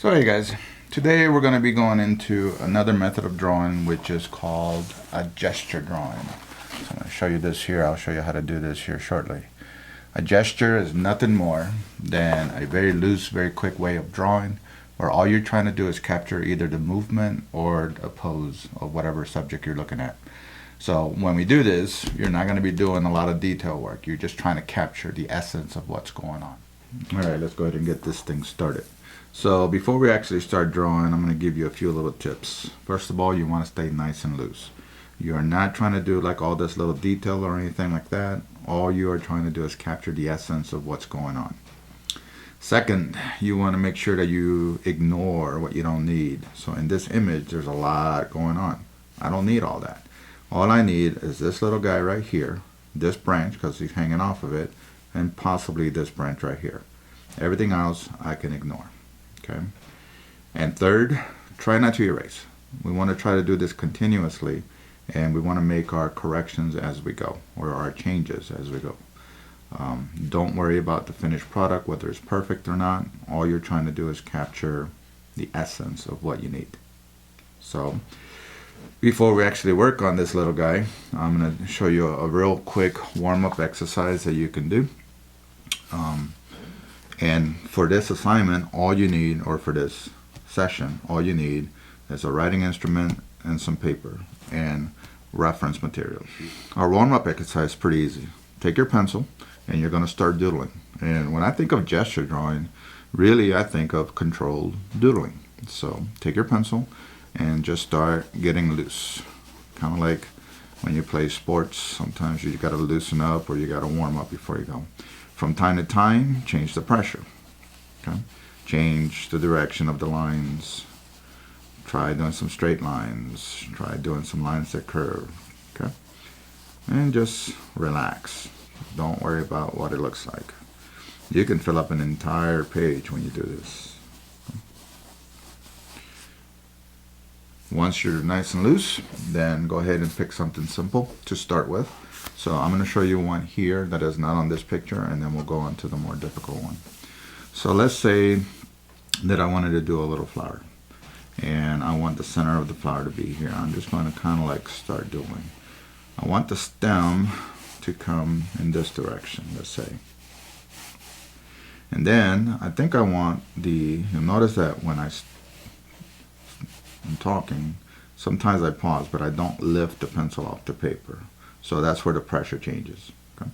So hey guys, today we're going to be going into another method of drawing, which is called a gesture drawing. So I'm going to show you this here. I'll show you how to do this here shortly. A gesture is nothing more than a very loose, very quick way of drawing, where all you're trying to do is capture either the movement or a pose of whatever subject you're looking at. So when we do this, you're not going to be doing a lot of detail work. You're just trying to capture the essence of what's going on. Alright, let's go ahead and get this thing started. So before we actually start drawing, I'm going to give you a few little tips. First of all, you want to stay nice and loose. You are not trying to do like all this little detail or anything like that. All you are trying to do is capture the essence of what's going on. Second, you want to make sure that you ignore what you don't need. So in this image, there's a lot going on. I don't need all that. All I need is this little guy right here, this branch because he's hanging off of it, and possibly this branch right here. Everything else I can ignore. Okay. And third, try not to erase. We want to try to do this continuously, and we want to make our corrections as we go, or our changes as we go. Don't worry about the finished product, whether it's perfect or not. All you're trying to do is capture the essence of what you need. So before we actually work on this little guy, I'm going to show you a real quick warm-up exercise that you can do. And for this assignment, all you need, or for this session, all you need is a writing instrument and some paper and reference materials. Our warm-up exercise is pretty easy. Take your pencil and you're going to start doodling. And when I think of gesture drawing, really I think of controlled doodling. So take your pencil and just start getting loose. Kind of like when you play sports, sometimes you got to loosen up or you got to warm up before you go. From time to time, change the pressure. Okay? Change the direction of the lines. Try doing some straight lines. Try doing some lines that curve. Okay? And just relax. Don't worry about what it looks like. You can fill up an entire page when you do this. Once you're nice and loose, then go ahead and pick something simple to start with. So I'm going to show you one here that is not on this picture, and then we'll go on to the more difficult one. So let's say that I wanted to do a little flower, and I want the center of the flower to be here. I'm just going to kind of like start doing. I want the stem to come in this direction, let's say. And then I think I want you'll notice that when I'm talking, sometimes I pause, but I don't lift the pencil off the paper. So that's where the pressure changes. Okay?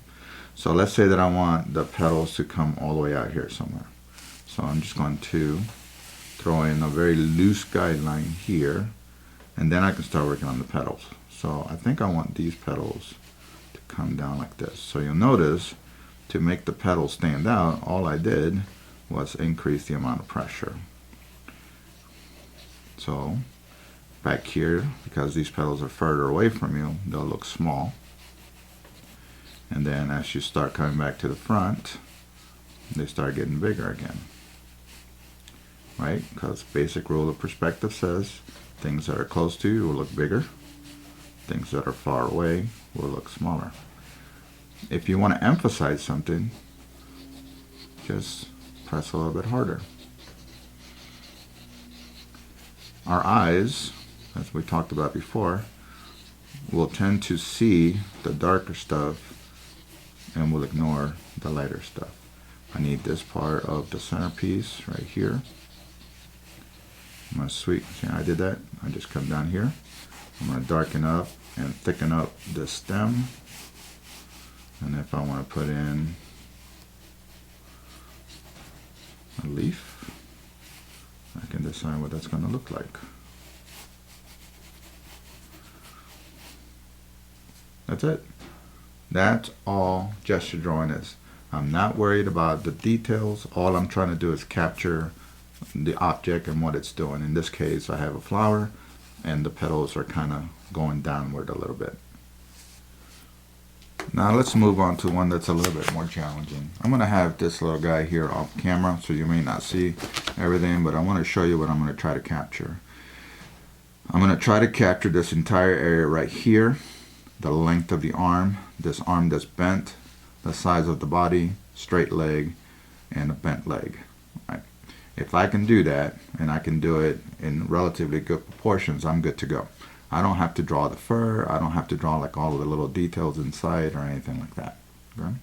So let's say that I want the petals to come all the way out here somewhere. So I'm just going to throw in a very loose guideline here, and then I can start working on the petals. So I think I want these petals to come down like this. So you'll notice to make the petals stand out, all I did was increase the amount of pressure. So back here, because these petals are further away from you, they'll look small. And then as you start coming back to the front, they start getting bigger again. Right? Because basic rule of perspective says things that are close to you will look bigger. Things that are far away will look smaller. If you want to emphasize something, just press a little bit harder. Our eyes, as we talked about before, will tend to see the darker stuff and will ignore the lighter stuff. I need this part of the centerpiece right here. I'm going to see, I did that. I just come down here. I'm going to darken up and thicken up the stem. And if I want to put in a leaf, I can decide what that's going to look like. That's it. That's all gesture drawing is. I'm not worried about the details. All I'm trying to do is capture the object and what it's doing. In this case, I have a flower, and the petals are kind of going downward a little bit. Now let's move on to one that's a little bit more challenging. I'm going to have this little guy here off camera, so you may not see everything, but I want to show you what I'm going to try to capture. I'm going to try to capture this entire area right here, the length of the arm, this arm that's bent, the size of the body, straight leg, and a bent leg. Right? If I can do that, and I can do it in relatively good proportions, I'm good to go. I don't have to draw the fur. I don't have to draw like all of the little details inside or anything like that. Okay?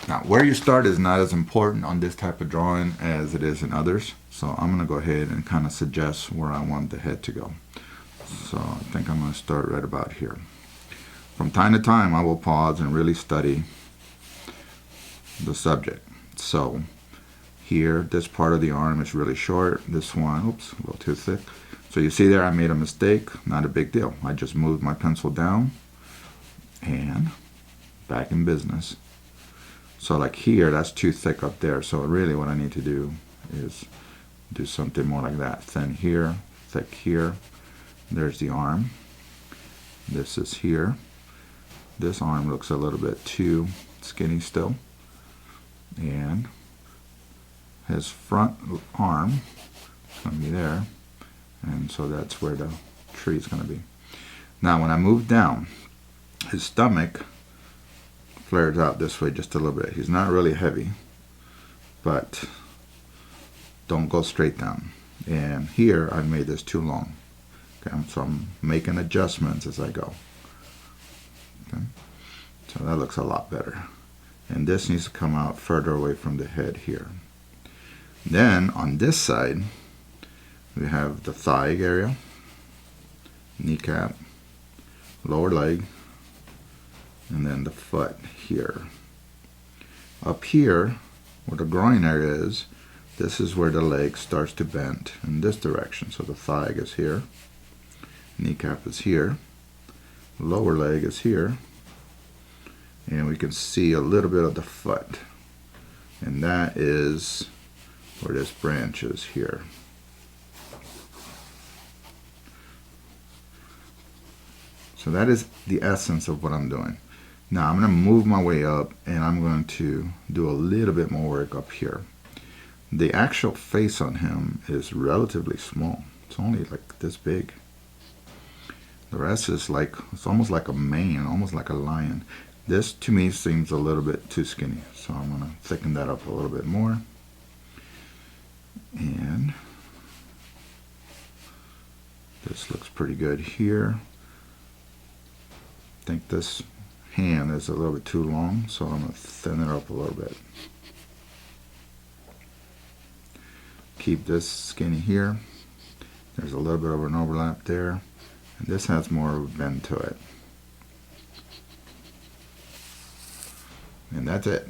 Now, where you start is not as important on this type of drawing as it is in others. So I'm going to go ahead and kind of suggest where I want the head to go. So I think I'm going to start right about here. From time to time, I will pause and really study the subject. So here, this part of the arm is really short. This one, oops, a little too thick. So you see there, I made a mistake. Not a big deal. I just moved my pencil down and back in business. So like here, that's too thick up there. So really what I need to do is do something more like that. Thin here, thick here. There's the arm. This is here. This arm looks a little bit too skinny still. And his front arm is going to be there. And so that's where the tree is going to be. Now when I move down, his stomach flares out this way just a little bit. He's not really heavy, but don't go straight down. And here I made this too long. Okay, so I'm making adjustments as I go. Okay, so that looks a lot better. And this needs to come out further away from the head here. Then on this side, we have the thigh area, kneecap, lower leg, and then the foot here. Up here, where the groin area is, this is where the leg starts to bend in this direction. So the thigh is here, kneecap is here, lower leg is here, and we can see a little bit of the foot. And that is where this branch is here. So that is the essence of what I'm doing. Now I'm going to move my way up and I'm going to do a little bit more work up here. The actual face on him is relatively small. It's only like this big. The rest is like, it's almost like a mane, almost like a lion. This to me seems a little bit too skinny. So I'm going to thicken that up a little bit more. And this looks pretty good here. I think this hand is a little bit too long, so I'm going to thin it up a little bit. Keep this skinny here. There's a little bit of an overlap there. And this has more of a bend to it. And that's it.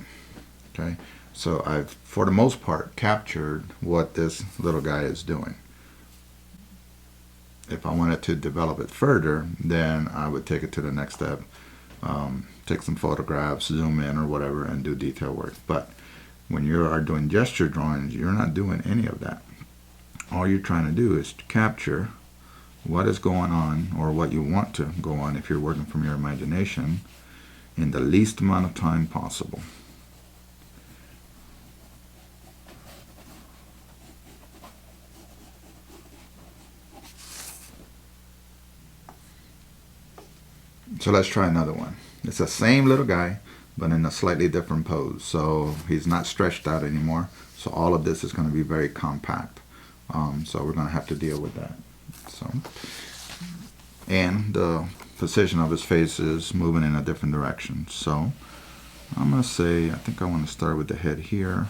Okay, so I've, for the most part, captured what this little guy is doing. If I wanted to develop it further, then I would take it to the next step. Take some photographs, zoom in or whatever, and do detail work. But when you are doing gesture drawings, you're not doing any of that. All you're trying to do is capture what is going on, or what you want to go on if you're working from your imagination, in the least amount of time possible. So let's try another one. It's the same little guy, but in a slightly different pose. So he's not stretched out anymore. So all of this is going to be very compact. So we're going to have to deal with that. So, and the position of his face is moving in a different direction. So I'm going to say, I think I want to start with the head here.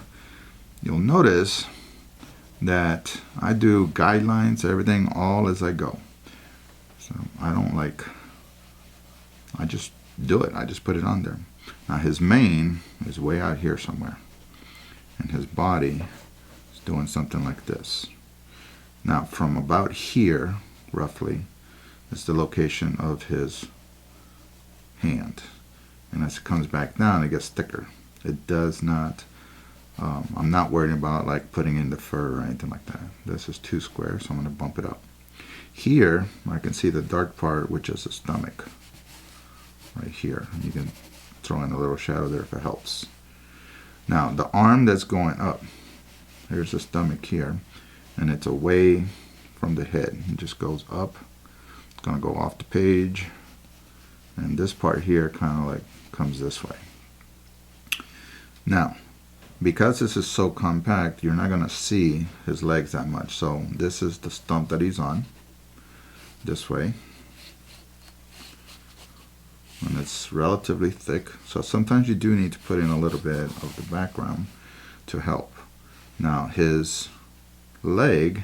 You'll notice that I do guidelines, everything, all as I go. So I don't like, I just do it. I just put it on there. Now his mane is way out here somewhere. And his body is doing something like this. Now from about here, roughly, is the location of his hand. And as it comes back down, it gets thicker. It does not, I'm not worried about like putting in the fur or anything like that. This is too square, so I'm going to bump it up. Here, I can see the dark part, which is the stomach. Right here. You can throw in a little shadow there if it helps. Now, the arm that's going up, here's the stomach here, and it's away from the head. It just goes up. It's going to go off the page. And this part here kind of like comes this way. Now, Because this is so compact, you're not going to see his legs that much. So this is the stump that he's on, this way. And it's relatively thick, so sometimes you do need to put in a little bit of the background to help. Now his leg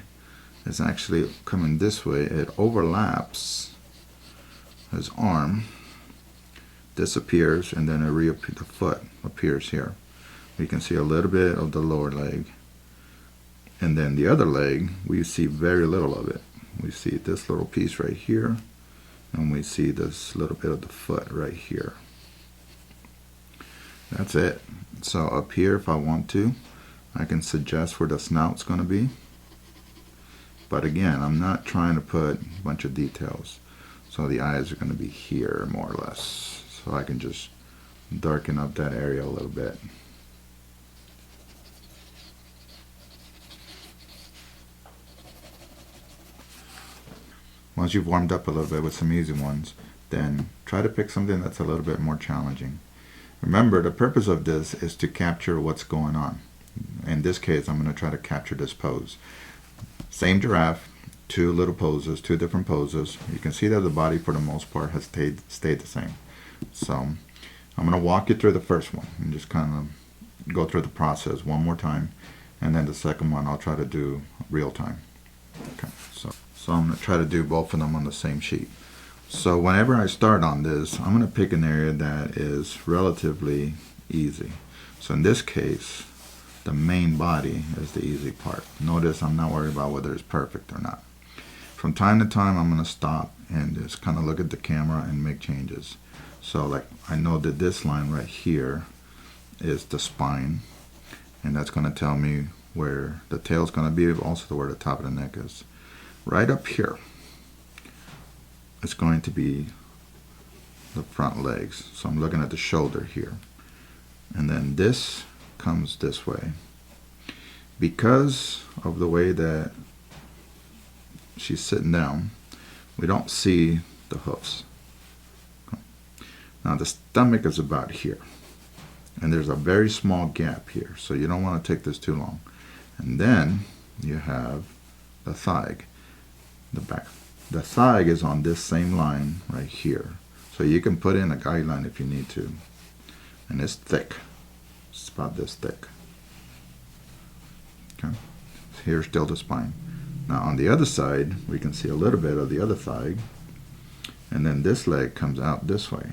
is actually coming this way. It overlaps his arm, disappears, and then the foot appears here. You can see a little bit of the lower leg, and then the other leg we see very little of it. We see this little piece right here, and we see this little bit of the foot right here. That's it. So up here, if I want to, I can suggest where the snout's going to be. But again, I'm not trying to put a bunch of details. So the eyes are going to be here, more or less. So I can just darken up that area a little bit. Once you've warmed up a little bit with some easy ones, then try to pick something that's a little bit more challenging. Remember, the purpose of this is to capture what's going on. In this case, I'm going to try to capture this pose. Same giraffe, two little poses, two different poses. You can see that the body, for the most part, has stayed the same. So I'm going to walk you through the first one and just kind of go through the process one more time. And then the second one, I'll try to do real time. Okay, so I'm going to try to do both of them on the same sheet. So whenever I start on this, I'm going to pick an area that is relatively easy. So in this case, the main body is the easy part. Notice I'm not worried about whether it's perfect or not. From time to time, I'm going to stop and just kind of look at the camera and make changes. So like I know that this line right here is the spine, and that's going to tell me where the tail is going to be, also where the top of the neck is. Right up here, it's going to be the front legs. So I'm looking at the shoulder here. And then this comes this way. Because of the way that she's sitting down, we don't see the hoofs. Now the stomach is about here. And there's a very small gap here, so you don't want to take this too long. And then you have the thigh. The back. The thigh is on this same line right here. So you can put in a guideline if you need to. And it's thick. It's about this thick. Okay. Here's still the spine. Now on the other side, we can see a little bit of the other thigh. And then this leg comes out this way.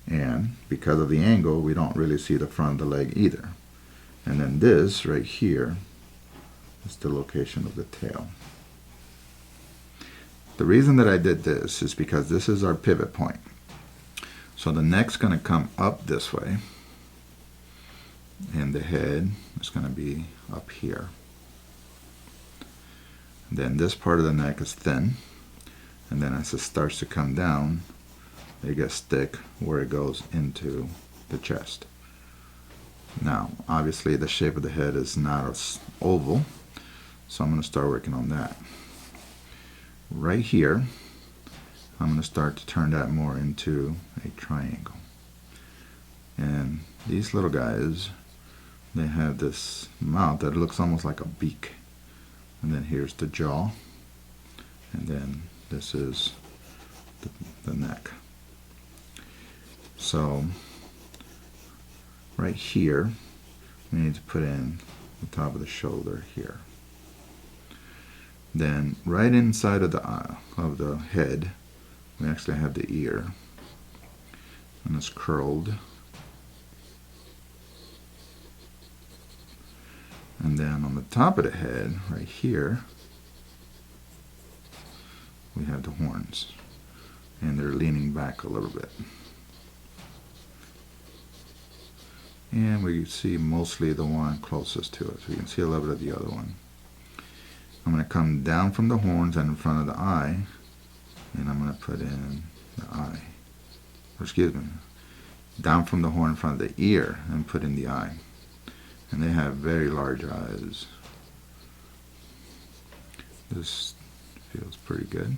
And because of the angle, we don't really see the front of the leg either. And then this right here is the location of the tail. The reason that I did this is because this is our pivot point. So the neck's going to come up this way, and the head is going to be up here. And then this part of the neck is thin, and then as it starts to come down, it gets thick where it goes into the chest. Now, obviously the shape of the head is not an oval, so I'm going to start working on that. Right here, I'm going to start to turn that more into a triangle. And these little guys, they have this mouth that looks almost like a beak. And then here's the jaw. And then this is the neck. So, right here, we need to put in the top of the shoulder here. Then right inside of the head, we actually have the ear, and it's curled. And then on the top of the head, right here, we have the horns, and they're leaning back a little bit. And we see mostly the one closest to it, so you can see a little bit of the other one. I'm going to come down from the horns and in front of the eye, and I'm going to put in the eye. Or excuse me, down from the horn in front of the ear and put in the eye. And they have very large eyes. This feels pretty good.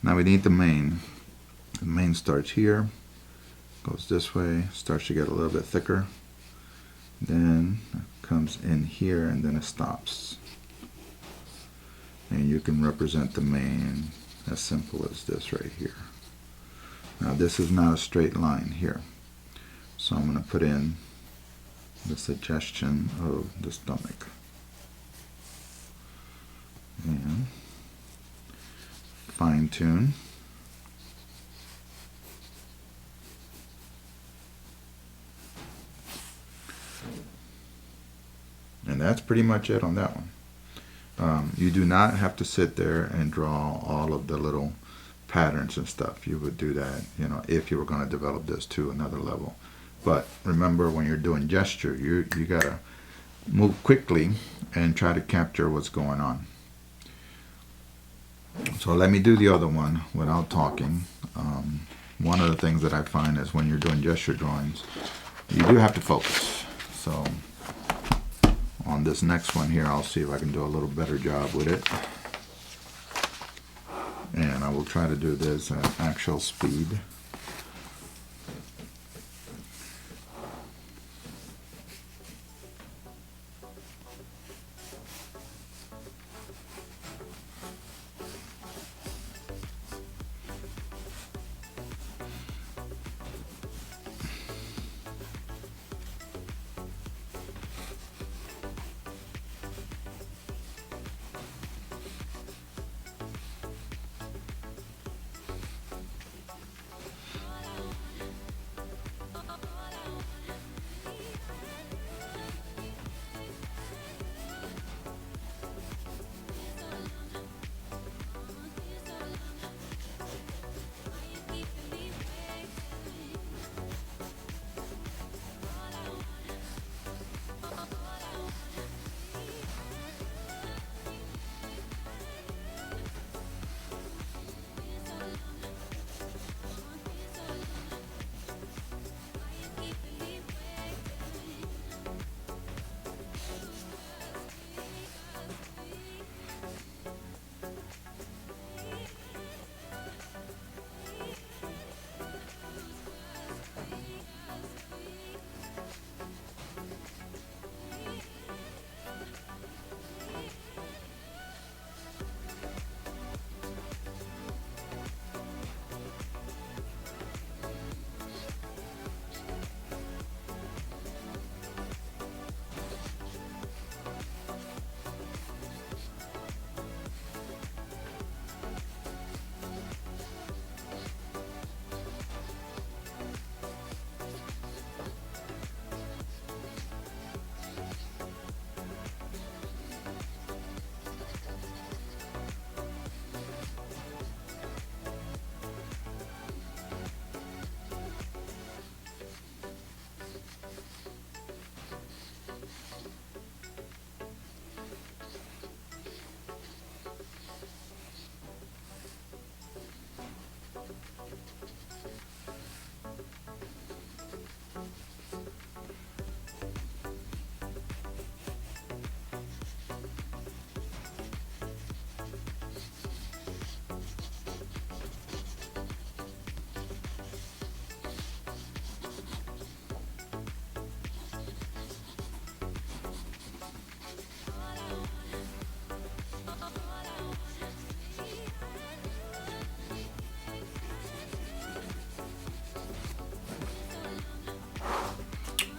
Now we need the mane. The mane starts here, goes this way, starts to get a little bit thicker, then it comes in here, and then it stops. And you can represent the main as simple as this right here. Now this is not a straight line here, so I'm going to put in the suggestion of the stomach and fine tune. And that's pretty much it on that one. You do not have to sit there and draw all of the little patterns and stuff. You would do that, you know, if you were going to develop this to another level. But remember, when you're doing gesture, you gotta move quickly and try to capture what's going on. So let me do the other one without talking. One of the things that I find is when you're doing gesture drawings, you do have to focus. So on this next one here, I'll see if I can do a little better job with it. And I will try to do this at actual speed.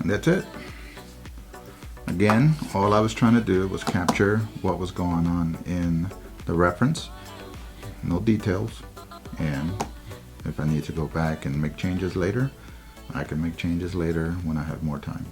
And that's it. Again, all I was trying to do was capture what was going on in the reference, no details, and if I need to go back and make changes later, I can make changes later when I have more time.